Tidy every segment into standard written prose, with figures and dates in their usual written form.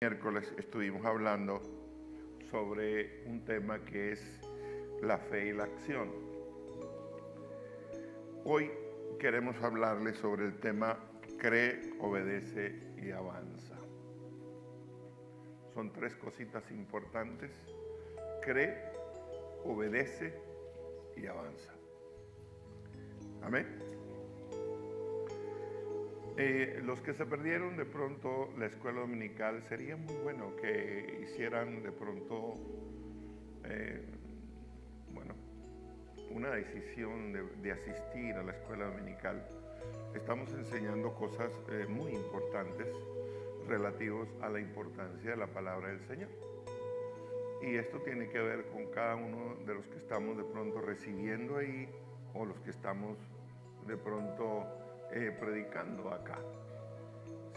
Miércoles estuvimos hablando sobre un tema que es la fe y la acción. Hoy queremos hablarles sobre el tema cree, obedece y avanza. Son tres cositas importantes: cree, obedece y avanza. Amén. Los que se perdieron de pronto la escuela dominical, sería muy bueno que hicieran de pronto una decisión de asistir a la escuela dominical. Estamos enseñando cosas muy importantes relativos a la importancia de la palabra del Señor. Y esto tiene que ver con cada uno de los que estamos de pronto recibiendo ahí o los que estamos de pronto predicando acá.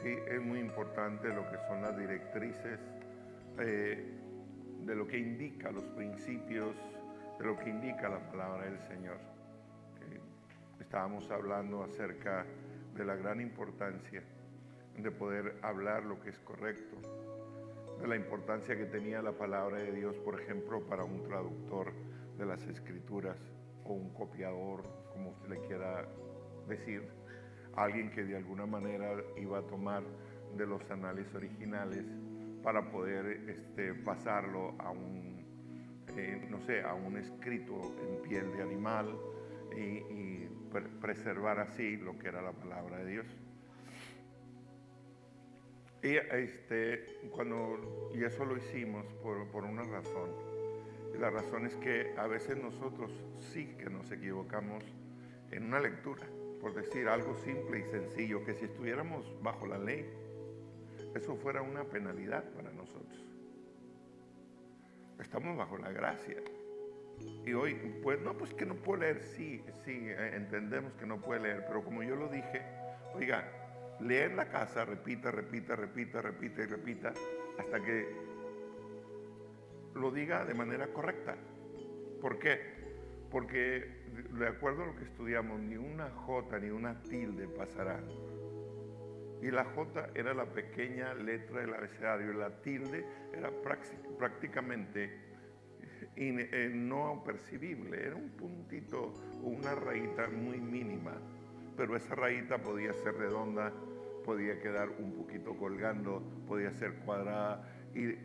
Sí, es muy importante lo que son las directrices, de lo que indica los principios, de lo que indica la palabra del Señor. Estábamos hablando acerca de la gran importancia de poder hablar lo que es correcto, de la importancia que tenía la palabra de Dios, por ejemplo, para un traductor de las Escrituras o un copiador, como usted le quiera decir, alguien que de alguna manera iba a tomar de los análisis originales para poder pasarlo a un a un escrito en piel de animal y preservar así lo que era la palabra de Dios. Y eso lo hicimos por una razón. Y la razón es que a veces nosotros sí que nos equivocamos en una lectura, por decir algo simple y sencillo, que si estuviéramos bajo la ley, eso fuera una penalidad para nosotros. Estamos bajo la gracia. Y hoy, pues que no puedo leer, sí, entendemos que no puede leer, pero como yo lo dije, oiga, lea en la casa, repita, hasta que lo diga de manera correcta. ¿Por qué? Porque de acuerdo a lo que estudiamos, ni una J ni una tilde pasará. Y la J era la pequeña letra del abecedario, y la tilde era prácticamente no percibible, era un puntito o una rayita muy mínima, pero esa rayita podía ser redonda, podía quedar un poquito colgando, podía ser cuadrada, y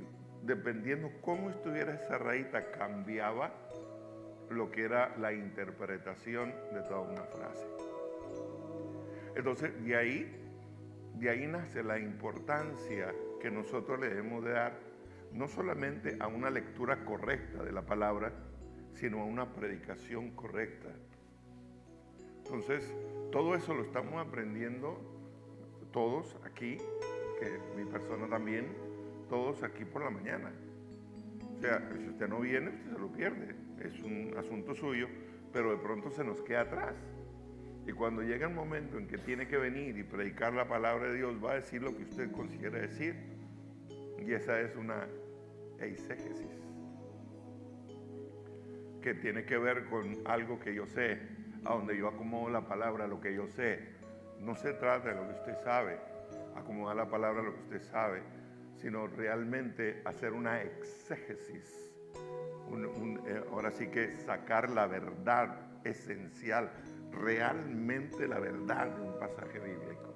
dependiendo cómo estuviera esa rayita cambiaba lo que era la interpretación de toda una frase. Entonces de ahí nace la importancia que nosotros le debemos de dar no solamente a una lectura correcta de la palabra, sino a una predicación correcta. Entonces todo eso lo estamos aprendiendo todos aquí, que mi persona también, todos aquí por la mañana. O sea, si usted no viene, usted se lo pierde, es un asunto suyo, pero de pronto se nos queda atrás. Y cuando llega el momento en que tiene que venir y predicar la palabra de Dios, va a decir lo que usted considera decir. Y esa es una eisegesis, que tiene que ver con algo que yo sé, a donde yo acomodo la palabra a lo que yo sé. No se trata de lo que usted sabe, acomodar la palabra a lo que usted sabe, sino realmente hacer una exégesis. Ahora sí que sacar la verdad esencial, realmente la verdad de un pasaje bíblico.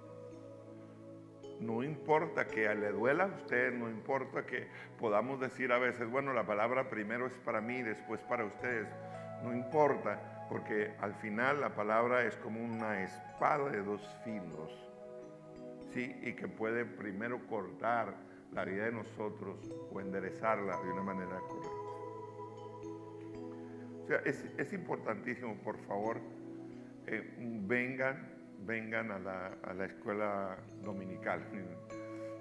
No importa que le duela a usted, no importa que podamos decir a veces, bueno, la palabra primero es para mí, después para ustedes. No importa, porque al final la palabra es como una espada de dos filos, ¿sí? Y que puede primero cortar la vida de nosotros o enderezarla de una manera correcta. O sea, es importantísimo, por favor, vengan a la escuela dominical,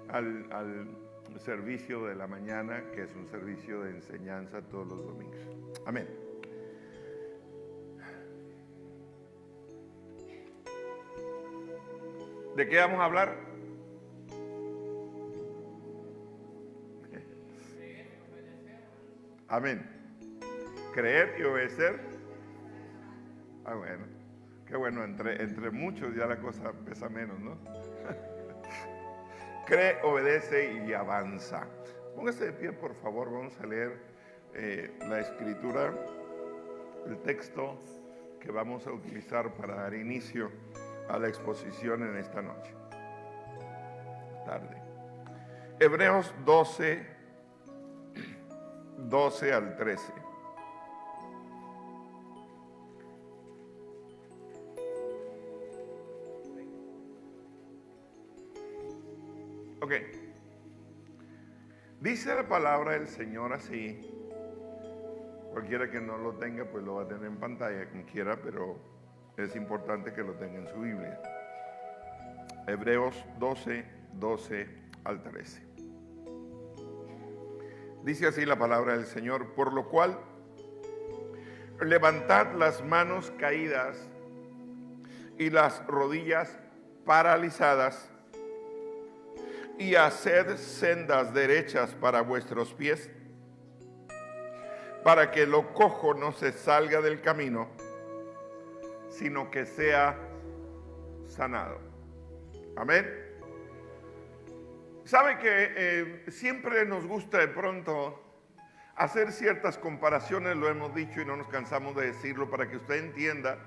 al servicio de la mañana, que es un servicio de enseñanza todos los domingos. Amén. ¿De qué vamos a hablar? Amén. Creer y obedecer. Ah, bueno. Qué bueno, entre muchos ya la cosa pesa menos, ¿no? cree, obedece y avanza. Póngase de pie, por favor. Vamos a leer la escritura, el texto que vamos a utilizar para dar inicio a la exposición en esta noche. Tarde. Hebreos 12, 12 al 13. Ok. Dice la palabra del Señor así. Cualquiera que no lo tenga, pues lo va a tener en pantalla, quien quiera, pero es importante que lo tenga en su Biblia. Hebreos 12, 12 al 13. Dice así la palabra del Señor: por lo cual, levantad las manos caídas y las rodillas paralizadas, y haced sendas derechas para vuestros pies, para que lo cojo no se salga del camino, sino que sea sanado. Amén. Sabe que siempre nos gusta de pronto hacer ciertas comparaciones, lo hemos dicho y no nos cansamos de decirlo, para que usted entienda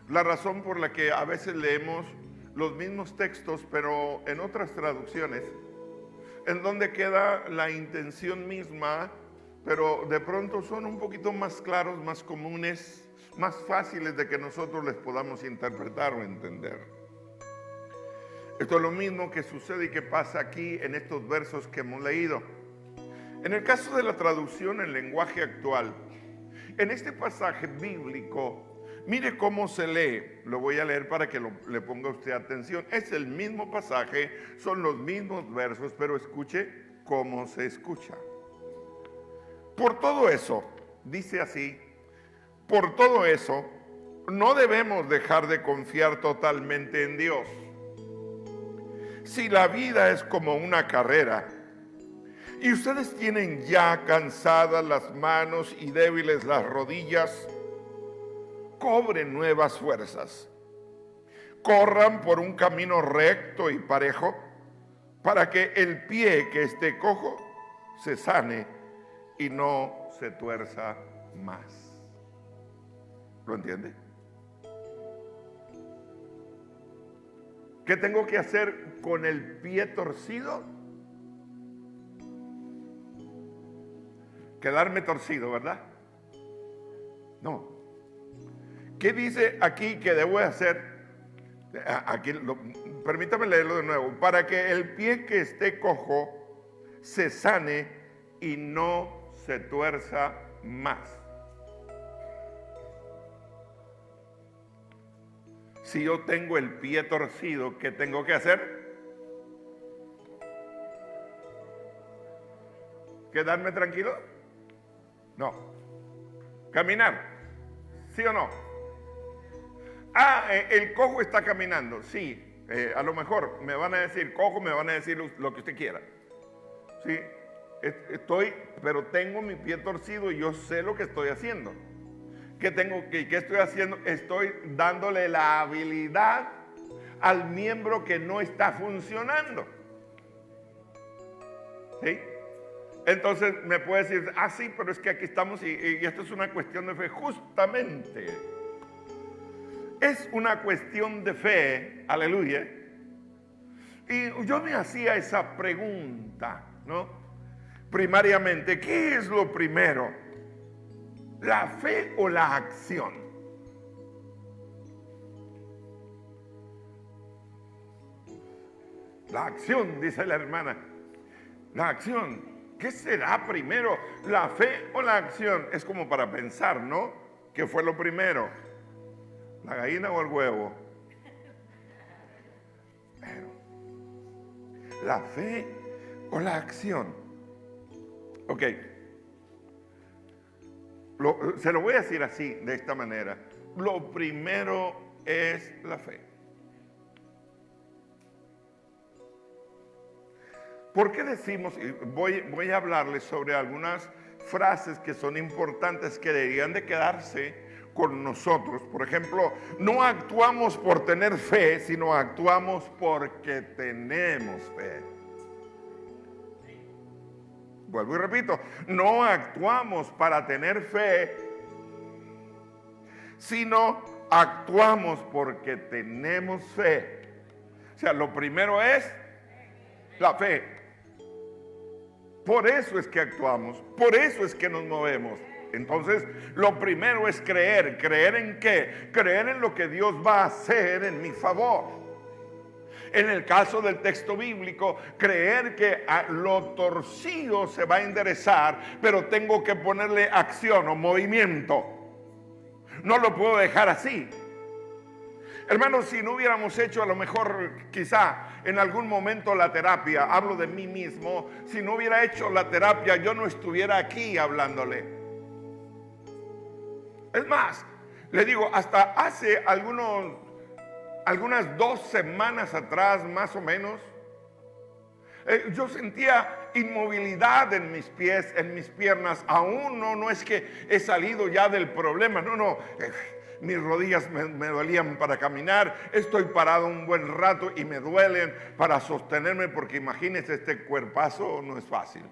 la razón por la que a veces leemos los mismos textos, pero en otras traducciones, en donde queda la intención misma, pero de pronto son un poquito más claros, más comunes, más fáciles de que nosotros les podamos interpretar o entender. Esto es lo mismo que sucede y que pasa aquí en estos versos que hemos leído. En el caso de la traducción en lenguaje actual, en este pasaje bíblico, mire cómo se lee. Lo voy a leer para que le ponga usted atención. Es el mismo pasaje, son los mismos versos, pero escuche cómo se escucha. Por todo eso, dice así, por todo eso, no debemos dejar de confiar totalmente en Dios. Si la vida es como una carrera y ustedes tienen ya cansadas las manos y débiles las rodillas, cobren nuevas fuerzas. Corran por un camino recto y parejo para que el pie que esté cojo se sane y no se tuerza más. ¿Lo entiende? ¿Qué tengo que hacer con el pie torcido? Quedarme torcido, ¿verdad? No. ¿Qué dice aquí que debo hacer? Permítame leerlo de nuevo. Para que el pie que esté cojo se sane y no se tuerza más. Si yo tengo el pie torcido, ¿qué tengo que hacer? ¿Quedarme tranquilo? No. ¿Caminar? ¿Sí o no? El cojo está caminando. Sí, a lo mejor me van a decir cojo, me van a decir lo que usted quiera. Sí, pero tengo mi pie torcido y yo sé lo que estoy haciendo. ¿Qué estoy haciendo? Estoy dándole la habilidad al miembro que no está funcionando. ¿Sí? Entonces me puede decir, sí, pero es que aquí estamos y esto es una cuestión de fe. Justamente, es una cuestión de fe, aleluya. Y yo me hacía esa pregunta, ¿no? Primariamente, ¿qué es lo primero? ¿La fe o la acción? La acción, dice la hermana. La acción. ¿Qué será primero? ¿La fe o la acción? Es como para pensar, ¿no? ¿Qué fue lo primero? ¿La gallina o el huevo? Pero, ¿la fe o la acción? Ok. Se lo voy a decir así, de esta manera. Lo primero es la fe. ¿Por qué decimos? Voy a hablarles sobre algunas frases que son importantes, que deberían de quedarse con nosotros. Por ejemplo, no actuamos por tener fe, sino actuamos porque tenemos fe. vuelvo y repito, no actuamos para tener fe, sino actuamos porque tenemos fe. O sea, lo primero es la fe. Por eso es que actuamos, por eso es que nos movemos. Entonces, lo primero es creer. ¿Creer en qué? Creer en lo que Dios va a hacer en mi favor. En el caso del texto bíblico, creer que lo torcido se va a enderezar, pero tengo que ponerle acción o movimiento. No lo puedo dejar así. Hermanos, si no hubiéramos hecho a lo mejor quizá en algún momento la terapia, hablo de mí mismo, si no hubiera hecho la terapia yo no estuviera aquí hablándole. Es más, le digo, hasta hace algunas 2 semanas atrás más o menos, yo sentía inmovilidad en mis pies, en mis piernas. Aún no es que he salido ya del problema, no. Mis rodillas me dolían para caminar. Estoy parado un buen rato y me duelen para sostenerme, porque imagínense, este cuerpazo no es fácil.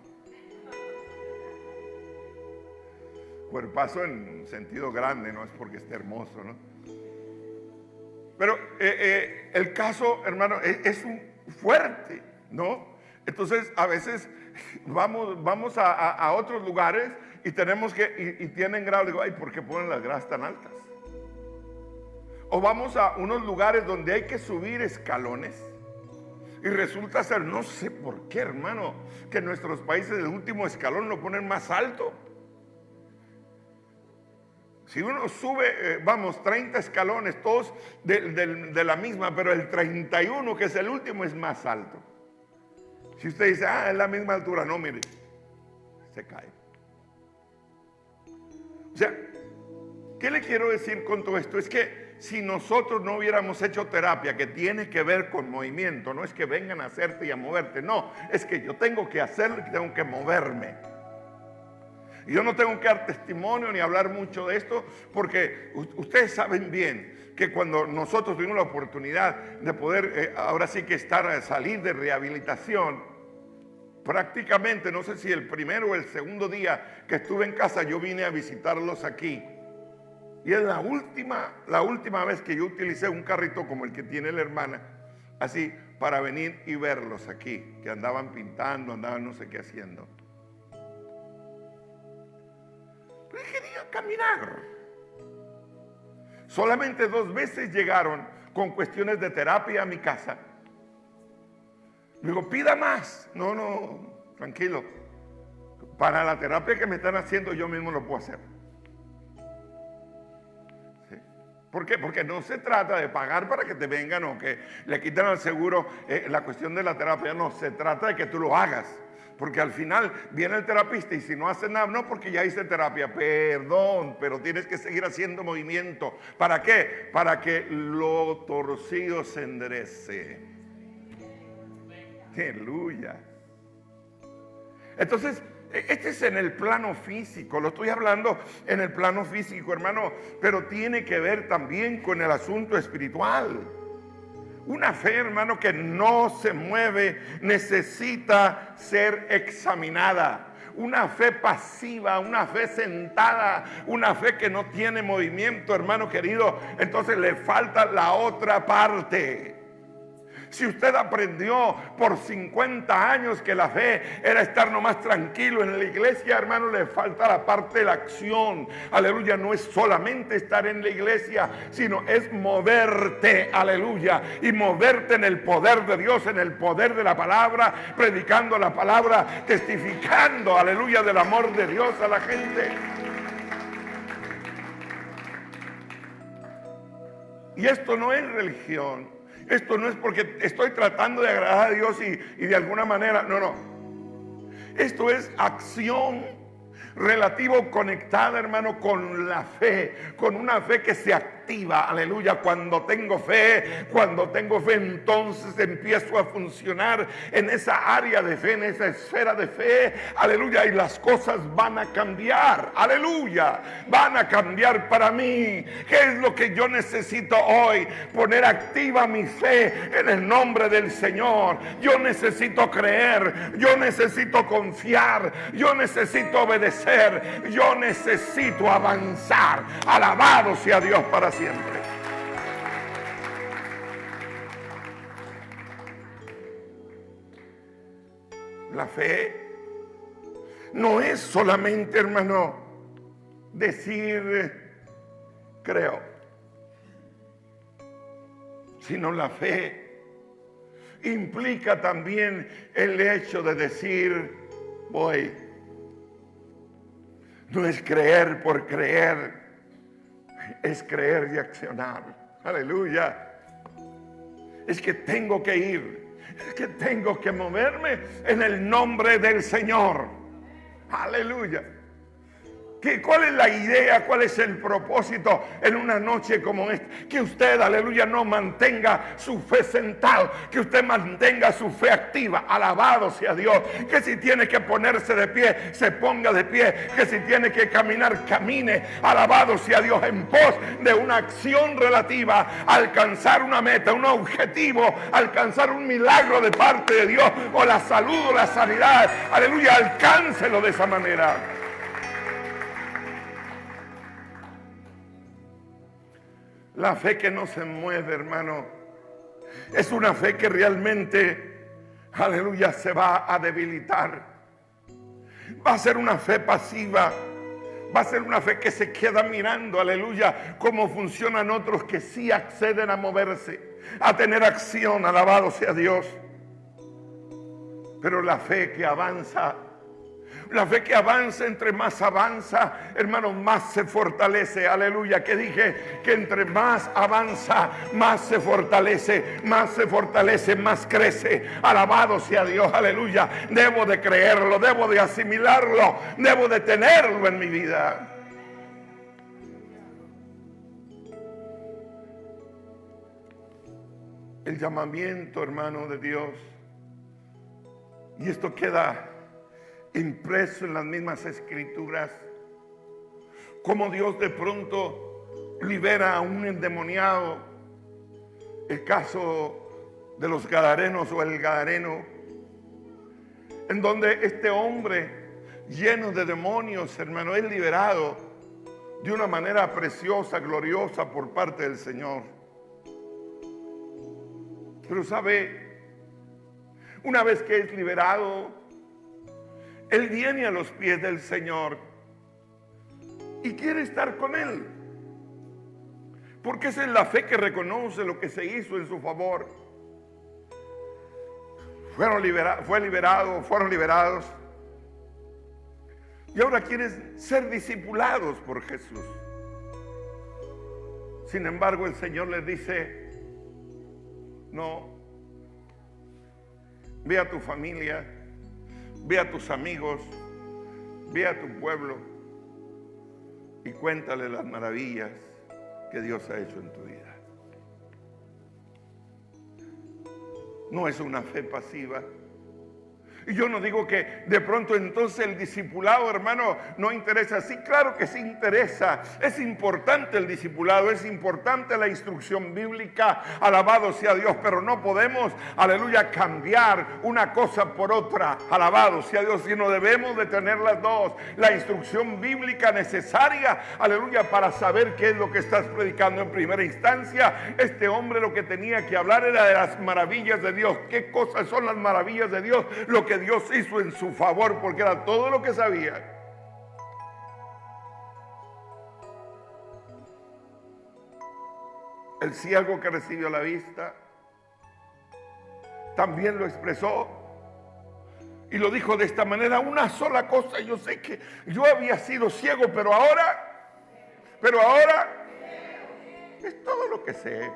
Cuerpazo en sentido grande, no es porque esté hermoso, ¿no? Pero el caso, hermano, es un fuerte, ¿no? Entonces a veces vamos a otros lugares y tenemos que, y tienen grados, digo, ay, ¿por qué ponen las gradas tan altas? O vamos a unos lugares donde hay que subir escalones y resulta ser, no sé por qué, hermano, que en nuestros países el último escalón lo ponen más alto. Si uno sube, 30 escalones, todos de la misma, pero el 31, que es el último, es más alto. Si usted dice, es la misma altura, no, mire, se cae. O sea, ¿qué le quiero decir con todo esto? Es que si nosotros no hubiéramos hecho terapia, que tiene que ver con movimiento, no es que vengan a hacerte y a moverte, no, es que yo tengo que hacerlo y tengo que moverme. Y yo no tengo que dar testimonio ni hablar mucho de esto, porque ustedes saben bien que cuando nosotros tuvimos la oportunidad de poder, ahora sí que salir de rehabilitación, prácticamente, no sé si el primero o el segundo día que estuve en casa, yo vine a visitarlos aquí. Y es la última vez que yo utilicé un carrito como el que tiene la hermana, así, para venir y verlos aquí, que andaban pintando, andaban no sé qué haciendo. Pero quería caminar. Solamente 2 veces llegaron con cuestiones de terapia a mi casa. Digo, pida más. No, tranquilo. Para la terapia que me están haciendo yo mismo lo puedo hacer. ¿Sí? ¿Por qué? Porque no se trata de pagar para que te vengan o que le quiten al seguro la cuestión de la terapia. No, se trata de que tú lo hagas. Porque al final viene el terapista y si no hace nada, no, porque ya hice terapia, perdón, pero tienes que seguir haciendo movimiento. ¿Para qué? Para que lo torcido se enderece. Aleluya. Entonces, este es en el plano físico, lo estoy hablando en el plano físico, hermano, pero tiene que ver también con el asunto espiritual. Una fe, hermano, que no se mueve, necesita ser examinada. Una fe pasiva, una fe sentada, una fe que no tiene movimiento, hermano querido, entonces le falta la otra parte. Si usted aprendió por 50 años que la fe era estar nomás tranquilo en la iglesia, hermano, le falta la parte de la acción. Aleluya, no es solamente estar en la iglesia, sino es moverte, aleluya, y moverte en el poder de Dios, en el poder de la palabra, predicando la palabra, testificando, aleluya, del amor de Dios a la gente. Y esto no es religión. Esto no es porque estoy tratando de agradar a Dios y de alguna manera, no. Esto es acción relativo conectada, hermano, con la fe, con una fe que se activa activa, aleluya. Cuando tengo fe, entonces empiezo a funcionar en esa área de fe, en esa esfera de fe, aleluya, y las cosas van a cambiar, aleluya, van a cambiar para mí. ¿Qué es lo que yo necesito hoy? Poner activa mi fe en el nombre del Señor. Yo necesito creer, yo necesito confiar, yo necesito obedecer, yo necesito avanzar. Alabado sea Dios para siempre. La fe no es solamente, hermano, decir creo, sino la fe implica también el hecho de decir voy. No es creer por creer, es creer y accionar. Aleluya. Es que tengo que ir, es que tengo que moverme en el nombre del Señor. Aleluya. ¿Cuál es la idea? ¿Cuál es el propósito en una noche como esta? Que usted, aleluya, no mantenga su fe sentado, que usted mantenga su fe activa. Alabado sea Dios. Que si tiene que ponerse de pie, se ponga de pie. Que si tiene que caminar, camine. Alabado sea Dios, en pos de una acción relativa a alcanzar una meta, un objetivo, alcanzar un milagro de parte de Dios, o la salud o la sanidad. Aleluya, alcáncelo de esa manera. La fe que no se mueve, hermano, es una fe que realmente, aleluya, se va a debilitar. Va a ser una fe pasiva. Va a ser una fe que se queda mirando, aleluya, cómo funcionan otros que sí acceden a moverse, a tener acción. Alabado sea Dios. Pero la fe que avanza, la fe que avanza, entre más avanza, hermano, más se fortalece. Aleluya, que dije que entre más avanza, más se fortalece, más crece. Alabado sea Dios, aleluya. Debo de creerlo, debo de asimilarlo, debo de tenerlo en mi vida. El llamamiento, hermano, de Dios, y esto queda impreso en las mismas escrituras, como Dios de pronto libera a un endemoniado. El caso de los gadarenos o el gadareno, en donde este hombre lleno de demonios, hermano, es liberado de una manera preciosa, gloriosa por parte del Señor. Pero sabe, una vez que es liberado, él viene a los pies del Señor y quiere estar con Él, porque esa es la fe que reconoce lo que se hizo en su favor. Fueron liberados y ahora quieren ser discipulados por Jesús. Sin embargo, el Señor les dice: no, ve a tu familia, ve a tus amigos, ve a tu pueblo y cuéntale las maravillas que Dios ha hecho en tu vida. No es una fe pasiva. Y yo no digo que de pronto entonces el discipulado, hermano, no interesa. Sí, claro que sí interesa. Es importante el discipulado, es importante la instrucción bíblica. Alabado sea Dios, pero no podemos, aleluya, cambiar una cosa por otra. Alabado sea Dios, sino debemos de tener las dos. La instrucción bíblica necesaria, aleluya, para saber qué es lo que estás predicando en primera instancia. Este hombre lo que tenía que hablar era de las maravillas de Dios. ¿Qué cosas son las maravillas de Dios? Lo que Dios hizo en su favor, porque era todo lo que sabía. El ciego que recibió la vista también lo expresó y lo dijo de esta manera: una sola cosa, yo sé que yo había sido ciego, pero ahora es todo lo que sé.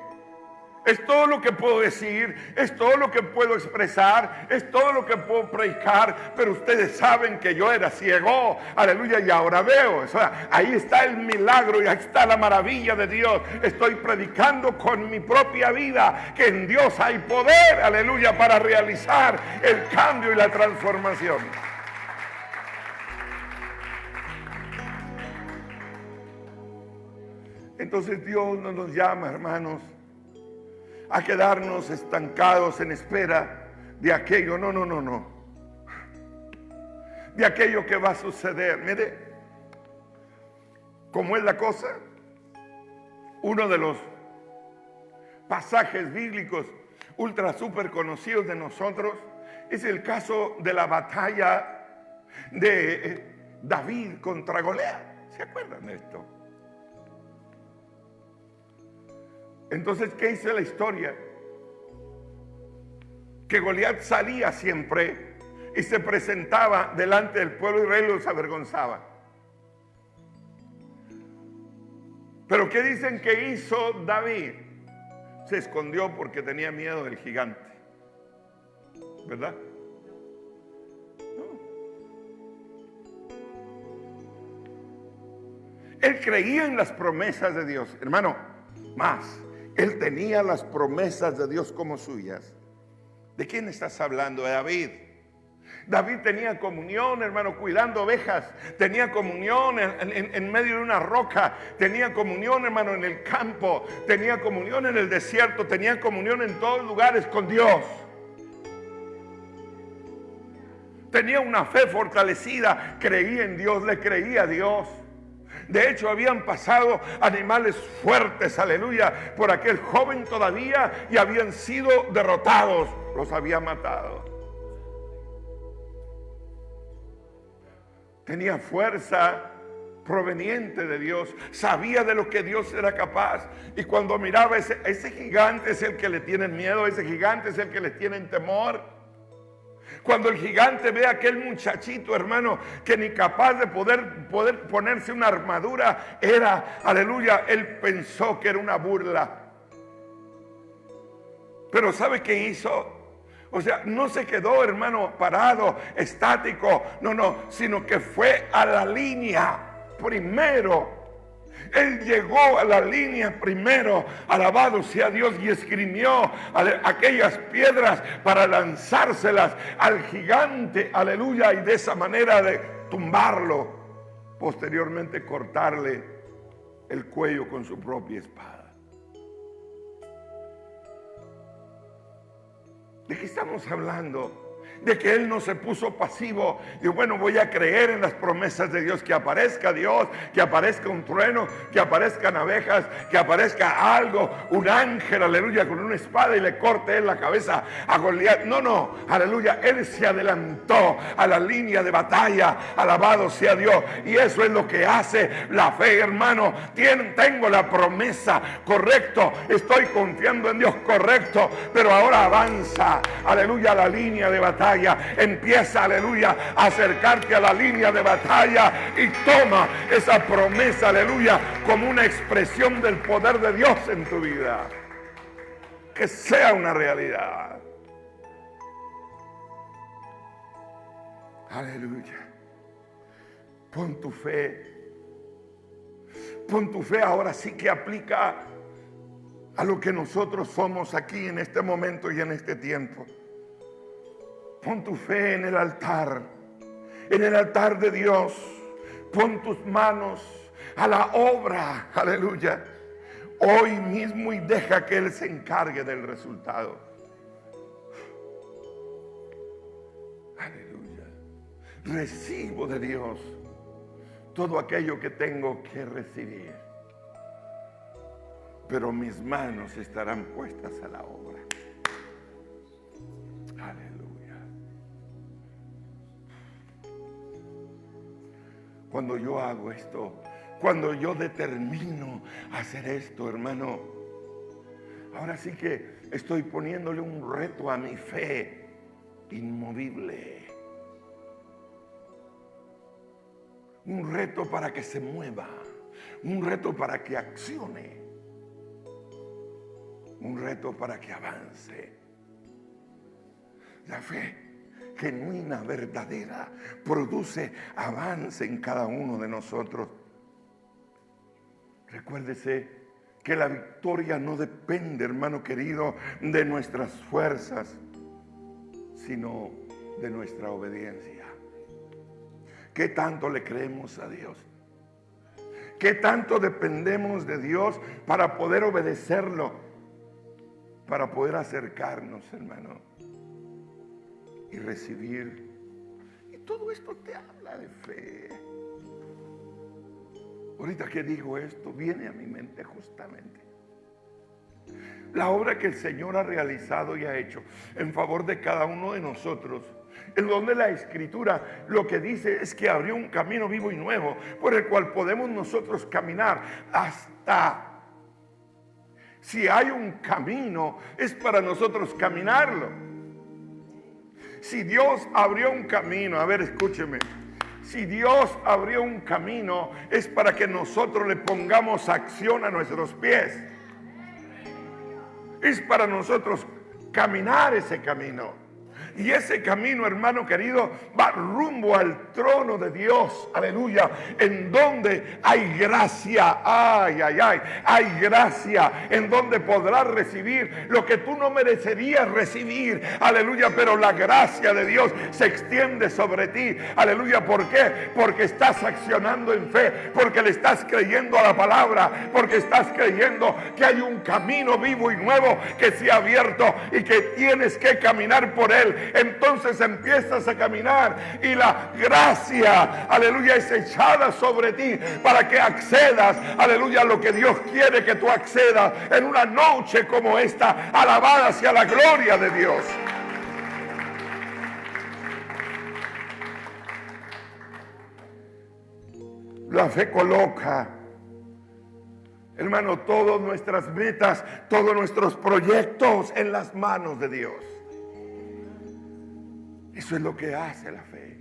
Es todo lo que puedo decir, es todo lo que puedo expresar, es todo lo que puedo predicar, pero ustedes saben que yo era ciego, aleluya, y ahora veo. O sea, ahí está el milagro y ahí está la maravilla de Dios. Estoy predicando con mi propia vida que en Dios hay poder, aleluya, para realizar el cambio y la transformación. Entonces Dios no nos llama, hermanos, a quedarnos estancados en espera de aquello. No. De aquello que va a suceder. Mire, ¿cómo es la cosa? Uno de los pasajes bíblicos ultra super conocidos de nosotros es el caso de la batalla de David contra Goliat. ¿Se acuerdan de esto? Entonces, ¿qué dice la historia? Que Goliat salía siempre y se presentaba delante del pueblo de Israel y los avergonzaba. Pero ¿qué dicen que hizo David? Se escondió porque tenía miedo del gigante. ¿Verdad? No. Él creía en las promesas de Dios, hermano, más. Él tenía las promesas de Dios como suyas. ¿De quién estás hablando? De David. David tenía comunión, hermano, cuidando ovejas. Tenía comunión en medio de una roca. Tenía comunión, hermano, en el campo. Tenía comunión en el desierto. Tenía comunión en todos lugares con Dios. Tenía una fe fortalecida. Creía en Dios, le creía a Dios. De hecho, habían pasado animales fuertes, aleluya, por aquel joven todavía y habían sido derrotados. Los había matado. Tenía fuerza proveniente de Dios. Sabía de lo que Dios era capaz. Y cuando miraba ese gigante es el que le tienen miedo. Ese gigante es el que le tienen temor. Cuando el gigante ve a aquel muchachito, hermano, que ni capaz de poder ponerse una armadura era, aleluya, él pensó que era una burla. Pero ¿sabe qué hizo? O sea, no se quedó, hermano, parado, estático, no, sino que fue a la línea primero. Él llegó a la línea primero, alabado sea Dios, y esgrimió aquellas piedras para lanzárselas al gigante, aleluya, y de esa manera de tumbarlo, posteriormente cortarle el cuello con su propia espada. ¿De qué estamos hablando? De que él no se puso pasivo. Y bueno, voy a creer en las promesas de Dios. Que aparezca Dios, que aparezca un trueno, que aparezcan abejas, que aparezca algo, un ángel, aleluya, con una espada y le corte en la cabeza a Goliat. No, aleluya, él se adelantó a la línea de batalla, alabado sea Dios. Y eso es lo que hace la fe, hermano. Tengo la promesa, correcto, estoy confiando en Dios, correcto, pero ahora avanza, aleluya, a la línea de batalla. Empieza, aleluya, a acercarte a la línea de batalla y toma esa promesa, aleluya, como una expresión del poder de Dios en tu vida. Que sea una realidad. Aleluya. Pon tu fe. Pon tu fe ahora sí que aplica a lo que nosotros somos aquí en este momento y en este tiempo. Pon tu fe en el altar de Dios. Pon tus manos a la obra, aleluya, hoy mismo, y deja que Él se encargue del resultado. Aleluya. Recibo de Dios todo aquello que tengo que recibir, pero mis manos estarán puestas a la obra. Aleluya. Cuando yo hago esto, cuando yo determino hacer esto, hermano, ahora sí que estoy poniéndole un reto a mi fe inmovible. Un reto para que se mueva, un reto para que accione. un reto para que avance. La fe genuina, verdadera, produce avance en cada uno de nosotros. Recuérdese que la victoria no depende, hermano querido, de nuestras fuerzas, sino de nuestra obediencia. ¿Qué tanto le creemos a Dios? ¿Qué tanto dependemos de Dios para poder obedecerlo? Para poder acercarnos, hermano, y recibir. Y todo esto te habla de fe. Ahorita que digo esto, viene a mi mente justamente la obra que el Señor ha realizado y ha hecho en favor de cada uno de nosotros, en donde la Escritura lo que dice es que abrió un camino vivo y nuevo por el cual podemos nosotros caminar. Hasta si hay un camino, es para nosotros caminarlo. Si Dios abrió un camino, a ver, escúcheme, si Dios abrió un camino, es para que nosotros le pongamos acción a nuestros pies. Es para nosotros caminar ese camino. Y ese camino, hermano querido, va rumbo al trono de Dios, aleluya, en donde hay gracia, hay gracia, en donde podrás recibir lo que tú no merecerías recibir, aleluya, pero la gracia de Dios se extiende sobre ti, aleluya. ¿Por qué? Porque estás accionando en fe, porque le estás creyendo a la palabra, porque estás creyendo que hay un camino vivo y nuevo que se ha abierto y que tienes que caminar por él. Entonces empiezas a caminar y la gracia, aleluya, es echada sobre ti para que accedas, aleluya, a lo que Dios quiere que tú accedas en una noche como esta, alabada hacia la gloria de Dios. La fe coloca, hermano, todas nuestras metas, todos nuestros proyectos en las manos de Dios. Eso es lo que hace la fe.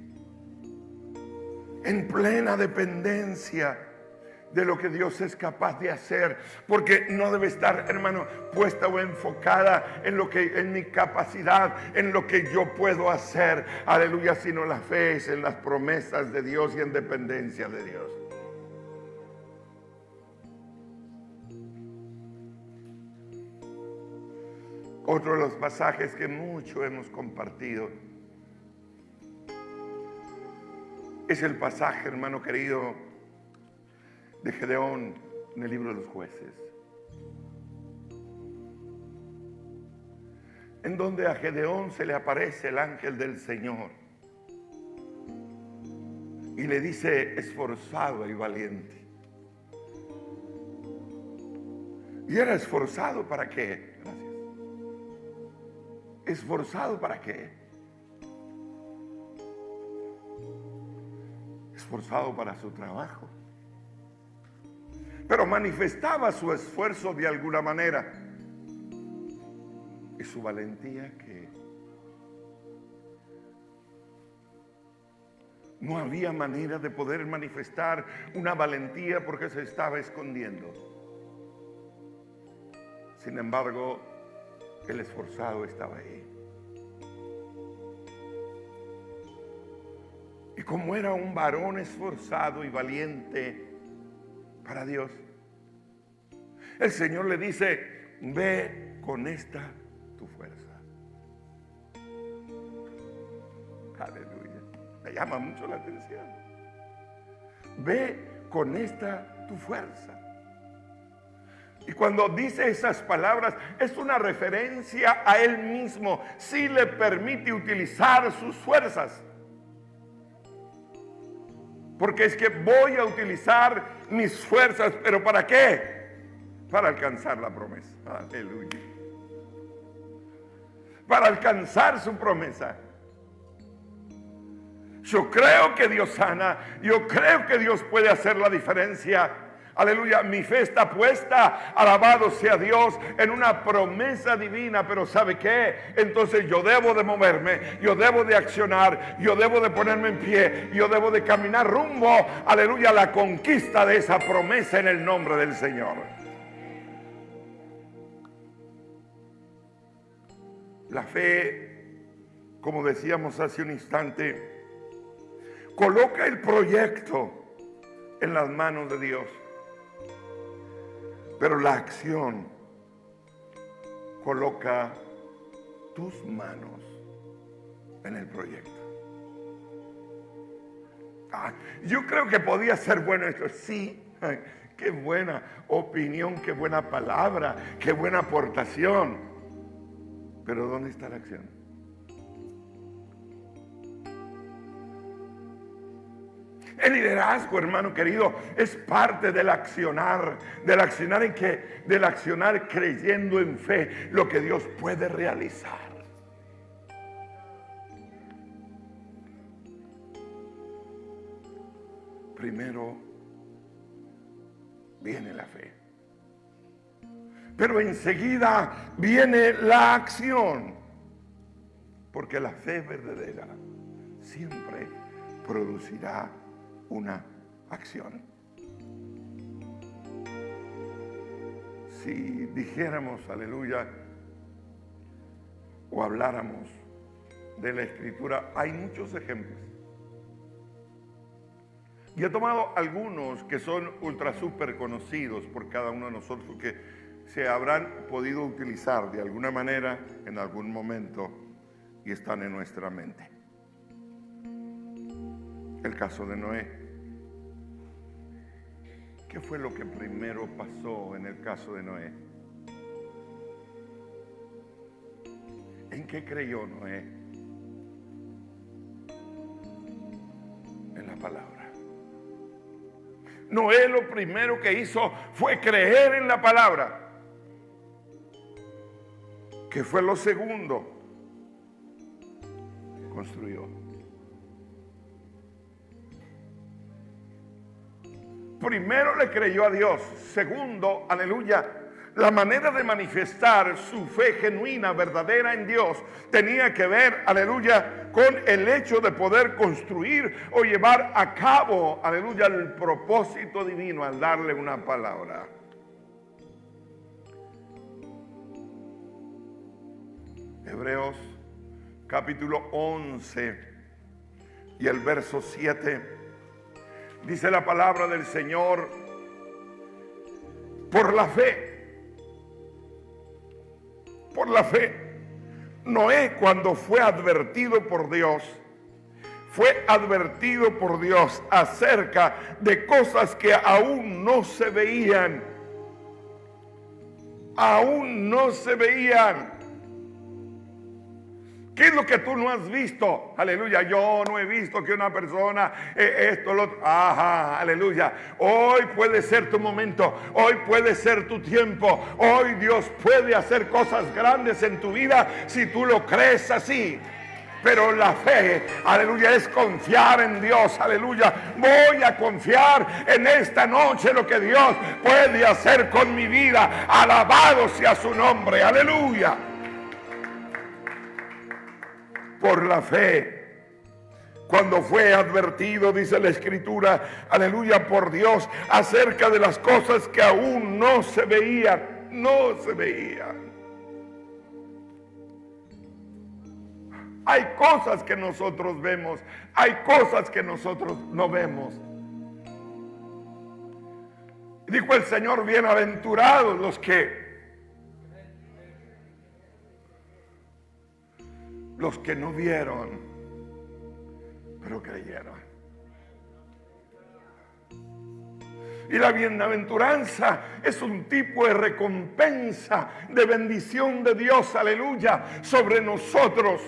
En plena dependencia de lo que Dios es capaz de hacer. Porque no debe estar, hermano, puesta o enfocada en mi capacidad, en lo que yo puedo hacer. Aleluya, sino la fe es en las promesas de Dios y en dependencia de Dios. Otro de los pasajes que mucho hemos compartido es el pasaje, hermano querido, de Gedeón en el libro de los Jueces, en donde a Gedeón se le aparece el ángel del Señor y le dice: esforzado y valiente. ¿Y era esforzado para qué? Gracias. ¿Esforzado para qué? Esforzado para su trabajo, pero manifestaba su esfuerzo de alguna manera, y su valentía, que no había manera de poder manifestar una valentía porque se estaba escondiendo. Sin embargo, el esforzado estaba ahí. Y como era un varón esforzado y valiente para Dios, el Señor le dice: ve con esta tu fuerza. Aleluya. Me llama mucho la atención. Ve con esta tu fuerza. Y cuando dice esas palabras, es una referencia a él mismo. Sí le permite utilizar sus fuerzas. Porque es que voy a utilizar mis fuerzas, ¿pero para qué? Para alcanzar la promesa. Aleluya. Para alcanzar su promesa. Yo creo que Dios sana. Yo creo que Dios puede hacer la diferencia. Aleluya, mi fe está puesta, alabado sea Dios, en una promesa divina. Pero ¿sabe qué? Entonces yo debo de moverme, yo debo de accionar, yo debo de ponerme en pie, yo debo de caminar rumbo, aleluya, a la conquista de esa promesa en el nombre del Señor. La fe, como decíamos hace un instante, coloca el proyecto en las manos de Dios. Pero la acción coloca tus manos en el proyecto. Yo creo que podía ser bueno esto. Sí, qué buena opinión, qué buena palabra, qué buena aportación. Pero ¿dónde está la acción? El liderazgo, hermano querido, es parte del accionar. ¿Del accionar en qué? Del accionar creyendo en fe lo que Dios puede realizar. Primero viene la fe, pero enseguida viene la acción, porque la fe verdadera siempre producirá una acción. Si dijéramos, aleluya, o habláramos de la Escritura, hay muchos ejemplos. Y he tomado algunos que son ultra super conocidos por cada uno de nosotros, que se habrán podido utilizar de alguna manera en algún momento y están en nuestra mente. El caso de Noé. ¿Qué fue lo que primero pasó en el caso de Noé? ¿En qué creyó Noé? En la palabra. Noé lo primero que hizo fue creer en la palabra. ¿Qué fue lo segundo? Construyó. Primero le creyó a Dios. Segundo, aleluya, la manera de manifestar su fe genuina, verdadera en Dios, tenía que ver, aleluya, con el hecho de poder construir o llevar a cabo, aleluya, el propósito divino al darle una palabra. Hebreos capítulo 11 y el verso 7, dice la palabra del Señor: por la fe, Noé, cuando fue advertido por Dios acerca de cosas que aún no se veían. ¿Qué es lo que tú no has visto? Aleluya, yo no he visto que una persona esto, lo otro. Ajá, aleluya. Hoy puede ser tu momento, hoy puede ser tu tiempo. Hoy Dios puede hacer cosas grandes en tu vida si tú lo crees así. Pero la fe, aleluya, es confiar en Dios, aleluya. Voy a confiar en esta noche lo que Dios puede hacer con mi vida. Alabado sea su nombre, aleluya. Por la fe, cuando fue advertido, dice la Escritura, aleluya, por Dios, acerca de las cosas que aún no se veían. Hay cosas que nosotros vemos, hay cosas que nosotros no vemos. Dijo el Señor: bienaventurados los que no vieron, pero creyeron. Y la bienaventuranza es un tipo de recompensa, de bendición de Dios, aleluya, sobre nosotros,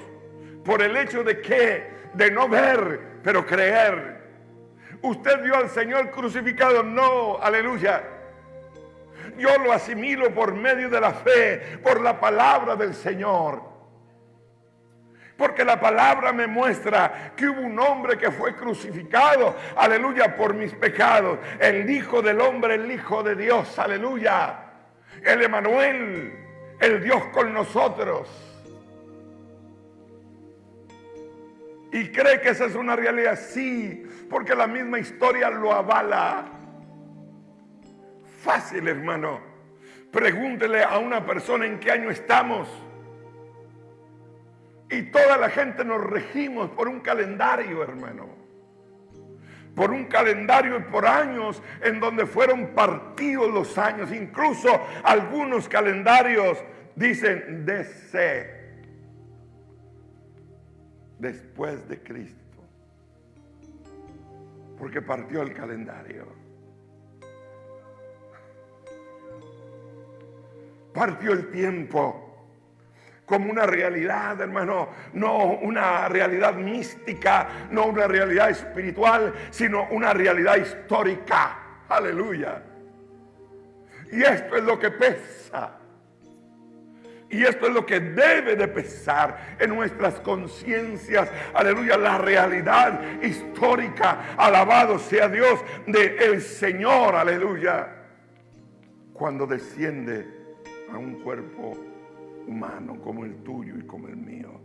por el hecho de no ver, pero creer. ¿Usted vio al Señor crucificado? No, aleluya. Yo lo asimilo por medio de la fe, por la palabra del Señor. Porque la palabra me muestra que hubo un hombre que fue crucificado, aleluya, por mis pecados. El Hijo del Hombre, el Hijo de Dios, aleluya. El Emmanuel, el Dios con nosotros. ¿Y cree que esa es una realidad? Sí, porque la misma historia lo avala. Fácil, hermano. Pregúntele a una persona en qué año estamos. Y toda la gente nos regimos por un calendario, hermano. Por un calendario y por años en donde fueron partidos los años. Incluso algunos calendarios dicen DC, después de Cristo. Porque partió el calendario. Partió el tiempo como una realidad, hermano, no una realidad mística, no una realidad espiritual, sino una realidad histórica. Aleluya. Y esto es lo que pesa. Y esto es lo que debe de pesar en nuestras conciencias. Aleluya, la realidad histórica. Alabado sea Dios del Señor. Aleluya. Cuando desciende a un cuerpo humano como el tuyo y como el mío.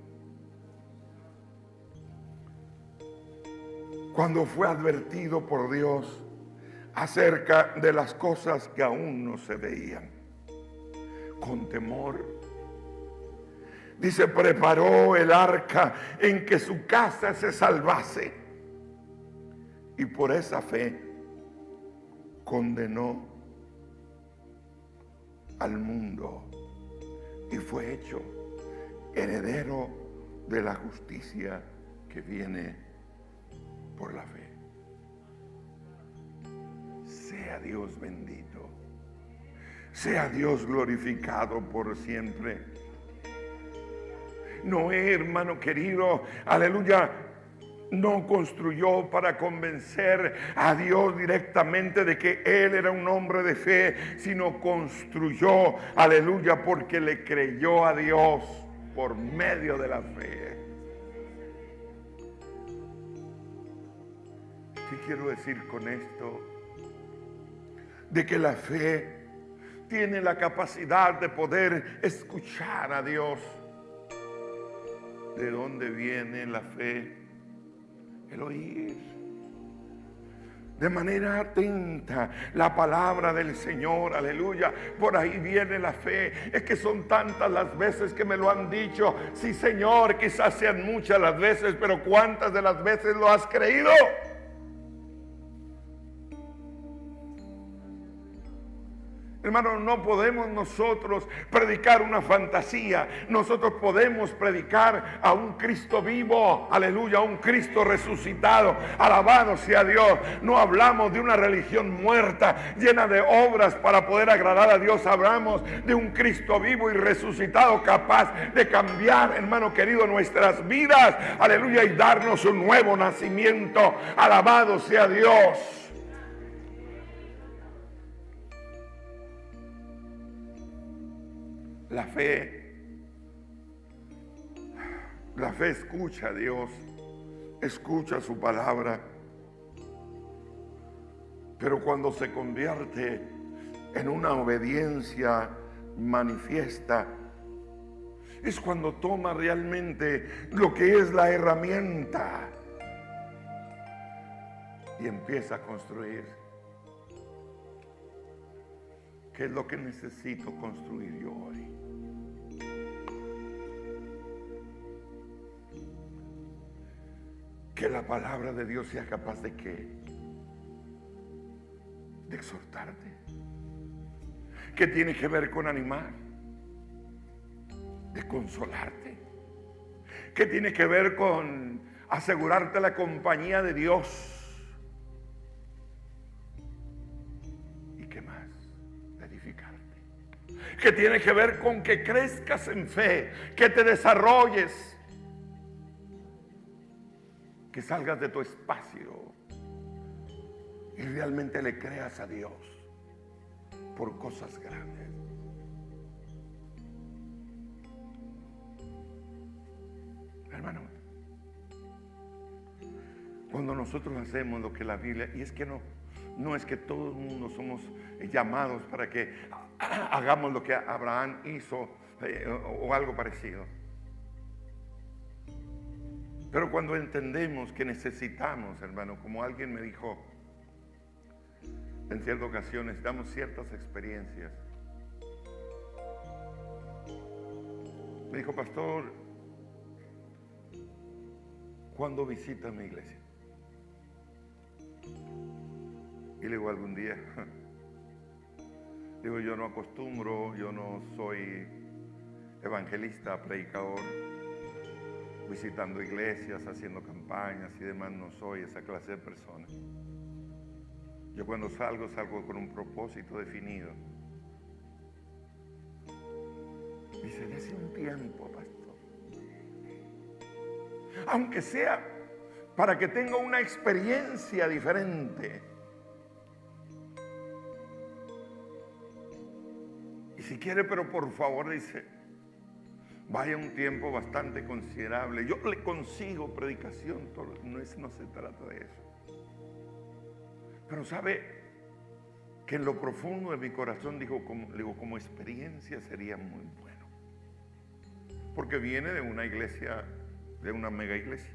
Cuando fue advertido por Dios acerca de las cosas que aún no se veían, con temor, dice, preparó el arca en que su casa se salvase, y por esa fe condenó al mundo y fue hecho heredero de la justicia que viene por la fe. Sea Dios bendito, sea Dios glorificado por siempre. Noé, hermano querido, aleluya, no construyó para convencer a Dios directamente de que él era un hombre de fe, sino construyó, aleluya, porque le creyó a Dios por medio de la fe. ¿Qué quiero decir con esto? De que la fe tiene la capacidad de poder escuchar a Dios. ¿De dónde viene la fe? El oír de manera atenta la palabra del Señor, aleluya. Por ahí viene la fe. Es que son tantas las veces que me lo han dicho. Sí, Señor, quizás sean muchas las veces, pero ¿cuántas de las veces lo has creído? Hermano, no podemos nosotros predicar una fantasía. Nosotros podemos predicar a un Cristo vivo, aleluya, a un Cristo resucitado. Alabado sea Dios. No hablamos de una religión muerta, llena de obras para poder agradar a Dios. Hablamos de un Cristo vivo y resucitado, capaz de cambiar, hermano querido, nuestras vidas, aleluya, y darnos un nuevo nacimiento. Alabado sea Dios. La fe escucha a Dios, escucha su palabra, pero cuando se convierte en una obediencia manifiesta, es cuando toma realmente lo que es la herramienta y empieza a construir. ¿Qué es lo que necesito construir yo hoy? Que la palabra de Dios sea capaz de ¿qué? De exhortarte. ¿Qué tiene que ver con animar? De consolarte. ¿Qué tiene que ver con asegurarte la compañía de Dios? ¿Y qué más? De edificarte. ¿Qué tiene que ver con que crezcas en fe? Que te desarrolles. Que salgas de tu espacio y realmente le creas a Dios por cosas grandes. Hermano, cuando nosotros hacemos lo que la Biblia, y es que no es que todo el mundo somos llamados para que hagamos lo que Abraham hizo o algo parecido. Pero cuando entendemos que necesitamos, hermano, como alguien me dijo en cierta ocasión, necesitamos ciertas experiencias. Me dijo, pastor, ¿cuándo visita mi iglesia? Y le digo, algún día. Digo, yo no acostumbro, yo no soy evangelista, predicador, visitando iglesias, haciendo campañas y demás, no soy esa clase de persona. Yo cuando salgo con un propósito definido. Dice, desde un tiempo, pastor, aunque sea para que tenga una experiencia diferente. Y si quiere, pero por favor, dice, vaya un tiempo bastante considerable. Yo le consigo predicación, no se trata de eso. Pero sabe que en lo profundo de mi corazón digo, como experiencia sería muy bueno. Porque viene de una iglesia, de una mega iglesia.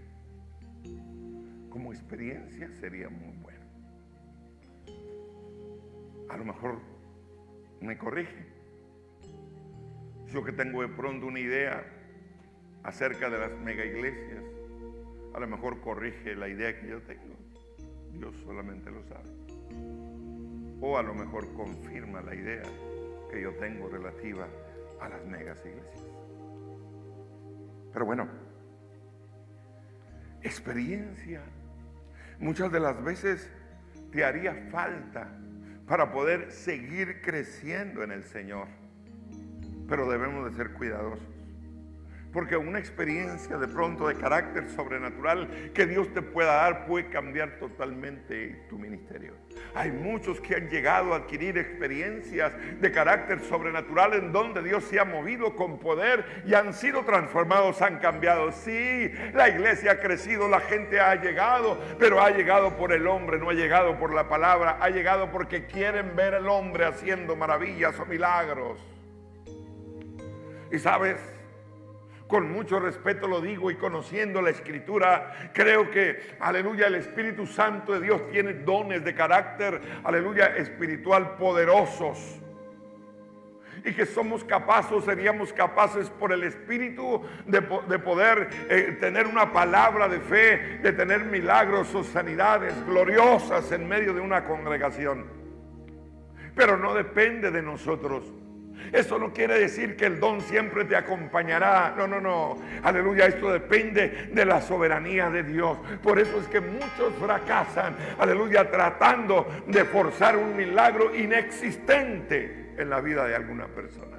Como experiencia sería muy bueno. A lo mejor me corrige. Yo que tengo de pronto una idea acerca de las mega iglesias, a lo mejor corrige la idea que yo tengo. Dios solamente lo sabe. O a lo mejor confirma la idea que yo tengo relativa a las megas iglesias. Pero bueno, experiencia muchas de las veces te haría falta para poder seguir creciendo en el Señor. Pero debemos de ser cuidadosos. Porque una experiencia de pronto de carácter sobrenatural que Dios te pueda dar puede cambiar totalmente tu ministerio. Hay muchos que han llegado a adquirir experiencias de carácter sobrenatural en donde Dios se ha movido con poder y han sido transformados, han cambiado. Sí, la iglesia ha crecido, la gente ha llegado, pero ha llegado por el hombre, no ha llegado por la palabra, ha llegado porque quieren ver al hombre haciendo maravillas o milagros. Y sabes, con mucho respeto lo digo y conociendo la Escritura, creo que, aleluya, el Espíritu Santo de Dios tiene dones de carácter, aleluya, espiritual poderosos. Y que seríamos capaces por el Espíritu de poder tener una palabra de fe, de tener milagros o sanidades gloriosas en medio de una congregación. Pero no depende de nosotros. Eso no quiere decir que el don siempre te acompañará. No. Aleluya, esto depende de la soberanía de Dios. Por eso es que muchos fracasan, aleluya, tratando de forzar un milagro inexistente en la vida de alguna persona.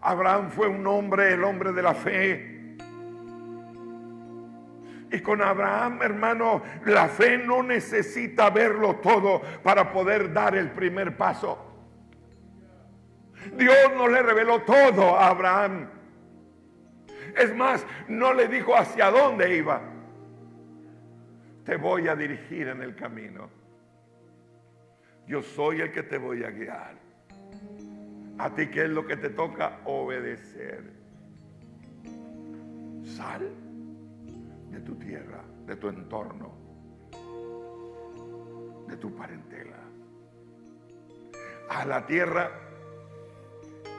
Abraham fue un hombre, el hombre de la fe. Y con Abraham, hermano, la fe no necesita verlo todo para poder dar el primer paso. Dios no le reveló todo a Abraham. Es más, no le dijo hacia dónde iba. Te voy a dirigir en el camino. Yo soy el que te voy a guiar. A ti, ¿qué es lo que te toca? Obedecer. Sal de tu tierra, de tu entorno, de tu parentela, a la tierra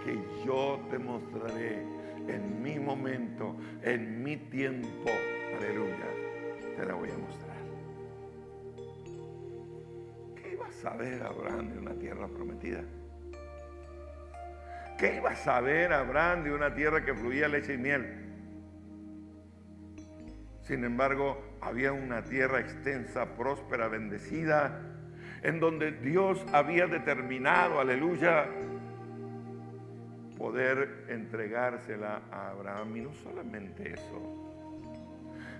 que yo te mostraré en mi momento, en mi tiempo. Aleluya, te la voy a mostrar. ¿Qué iba a saber Abraham de una tierra prometida? ¿Qué iba a saber Abraham de una tierra que fluía leche y miel? Sin embargo, había una tierra extensa, próspera, bendecida, en donde Dios había determinado, aleluya, poder entregársela a Abraham. Y no solamente eso,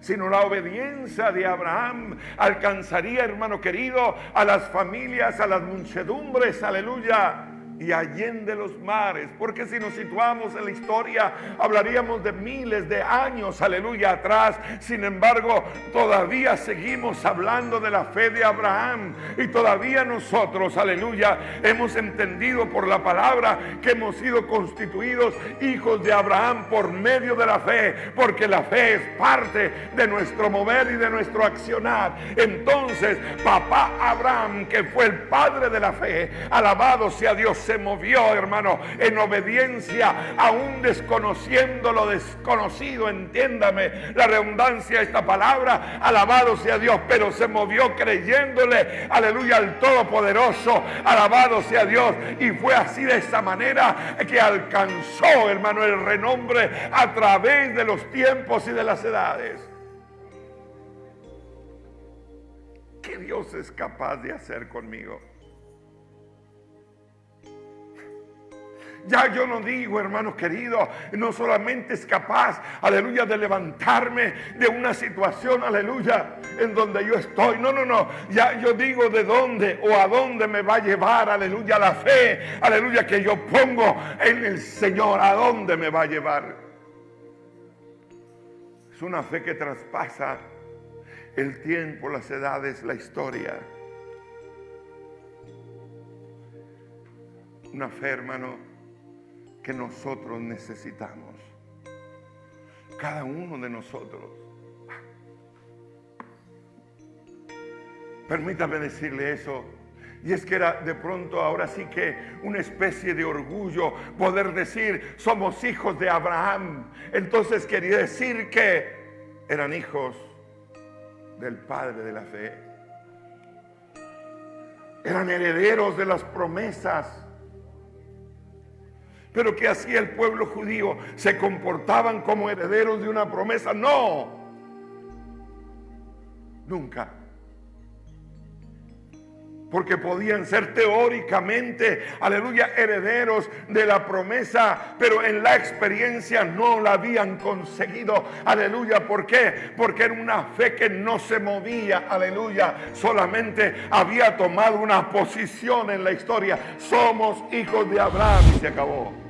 sino la obediencia de Abraham alcanzaría, hermano querido, a las familias, a las muchedumbres, aleluya, y allende los mares, porque si nos situamos en la historia hablaríamos de miles de años, aleluya, atrás. Sin embargo, todavía seguimos hablando de la fe de Abraham, y todavía nosotros, aleluya, hemos entendido por la palabra que hemos sido constituidos hijos de Abraham por medio de la fe, porque la fe es parte de nuestro mover y de nuestro accionar. Entonces, papá Abraham, que fue el padre de la fe, alabado sea Dios, se movió, hermano, en obediencia, aún desconociendo lo desconocido. Entiéndame la redundancia de esta palabra, alabado sea Dios, pero se movió creyéndole, aleluya, al Todopoderoso, alabado sea Dios, y fue así, de esa manera, que alcanzó, hermano, el renombre a través de los tiempos y de las edades. ¿Qué Dios es capaz de hacer conmigo? Ya yo no digo, hermanos queridos, no solamente es capaz, aleluya, de levantarme de una situación, aleluya, en donde yo estoy. No. Ya yo digo de dónde o a dónde me va a llevar, aleluya, la fe, aleluya, que yo pongo en el Señor. ¿A dónde me va a llevar? Es una fe que traspasa el tiempo, las edades, la historia. Una fe, hermano, que nosotros necesitamos, cada uno de nosotros. Permítame decirle eso. Y es que era de pronto, ahora sí que una especie de orgullo poder decir: somos hijos de Abraham. Entonces quería decir que eran hijos del Padre de la fe, eran herederos de las promesas. Pero ¿qué hacía el pueblo judío? ¿Se comportaban como herederos de una promesa? No, nunca. Porque podían ser teóricamente, aleluya, herederos de la promesa, pero en la experiencia no la habían conseguido, aleluya. ¿Por qué? Porque era una fe que no se movía, aleluya, solamente había tomado una posición en la historia: somos hijos de Abraham, y se acabó.